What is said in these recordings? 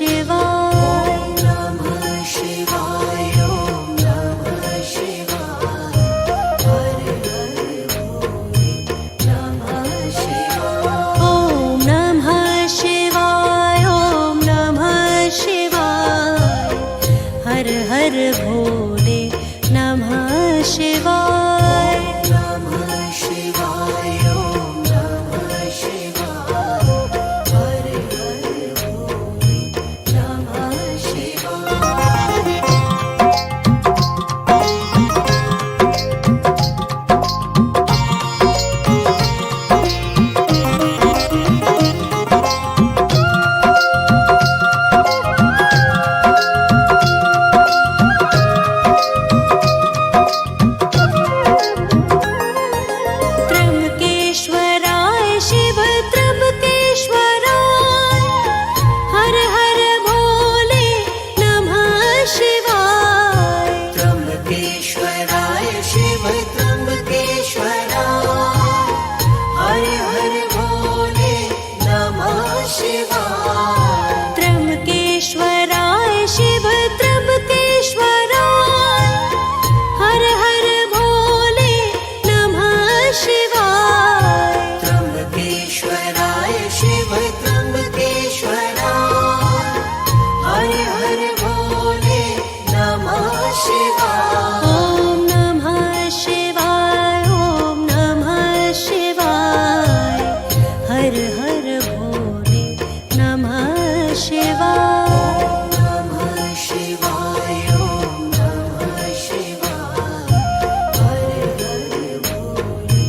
शिवाय नमः शिवाय ओम नमः शिवाय हर हर भोले नमः शिवाय ओम नमः शिवाय ओम नमः शिवाय हर हर भोले नमः शिवाय नमः शिवाय ओम नमः शिवाय हर हर भोले नमः शिवाय त्र्यंबकेश्वराय शिव त्र्यंबकेश्वराय हर हर भोले नमः शिवाय त्र्यंबकेश्वराय शिव त्र्यंबकेश्वराय हर हर भोले नमः शिवाय त्र्यंबकेश्वराय शिव त्र्यंबकेश्वराय हर हर भोले नमः शिवाय त्र्यंबकेश्वराय शिव त्र्यंबकेश्वराय हर हर भोले नमः शिवाय ओम नमः शिवाय ओम नमः शिवाय हर हर भोले नमः शिवाय नमः शिवाय ओम नमः शिवाय हर हर भोले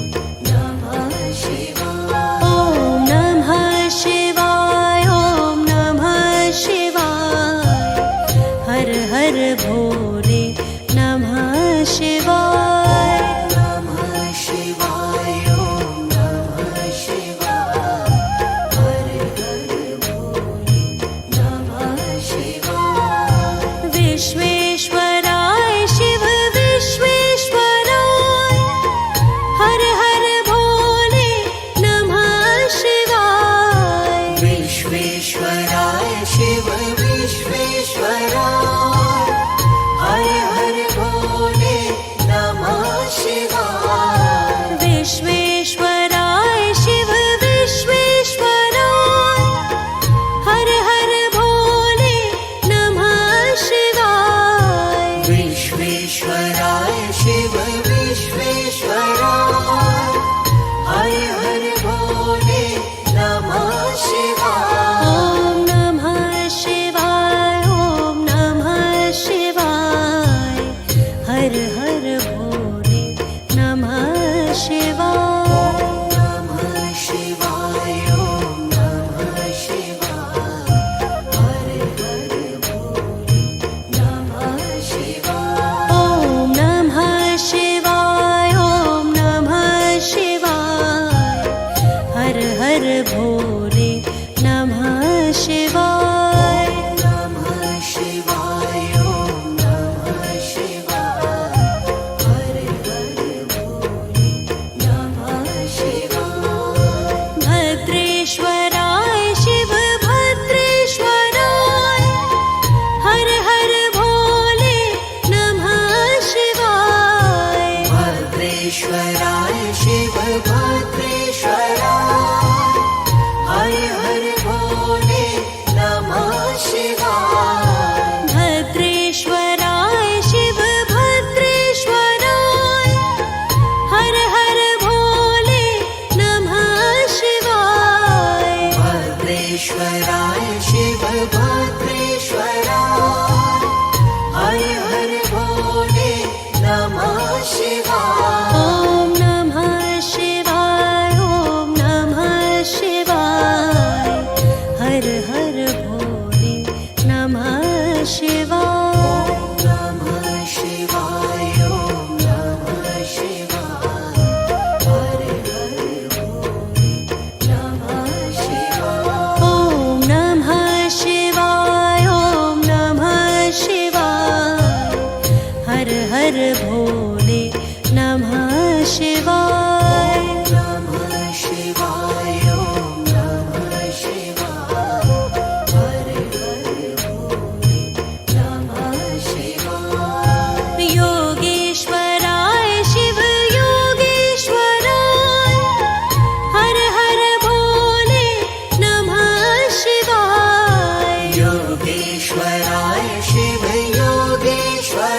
नमः शिवाय ओम नमः शिवाय ओम नमः शिवाय हर हर भोले नमः शिवाय नमः शिवाय ओम नमः शिवाय हर हर भोले नमः शिवाय विश्वेश्वराय शिव विश्वेश्वराय हर हर भोले नमः शिवाय विश्वेश्वराय शिव विश्वेश्वराय हर हर भोले नमः शिवाय विश्वेश्वराय शिव विश्वेश्वराय हर हर भोले नमः शिवाय विश्वेश्वराय शिव विश्वेश्वराय हर हर भोले नमः शिवाय ओम नमः शिवाय ओम नमः शिवाय हर हर भोले नमः शिवाय नमः शिवाय ओम नमः शिवाय हर हर भोले नमः शिवाय ओम नमः शिवाय ओम नमः शिवाय हर हर भोले नमः शिवाय नमः शिवाय ओम नमः शिवाय हर हर भोले नमः शिवाय भद्रेश्वराय शिव भद्रेश्वराय हर हर भोले नमः शिवाय भद्रेश्वराय शिव भद्रेश्वराय हर हर भोले नमः शिवाय भद्रेश्वराय शिव भद्रेश्वराय हर हर भोले नमः शिवाय भद्रेश्वराय शिव भद्रेश्वराय हर हर भोले नमः शिवाय ओम नमः शिवाय ओम नमः शिवाय हर हर भोले नमः शिवाय नमः शिवाय ओम नमः शिवाय हर हर भोले नमः शिवाय ओम नमः शिवाय ओम नमः शिवाय हर हर भोले नमः शिवाय नमः शिवाय ओम नमः शिवाय हर हर योगेश्वराय शिव योगेश्वराय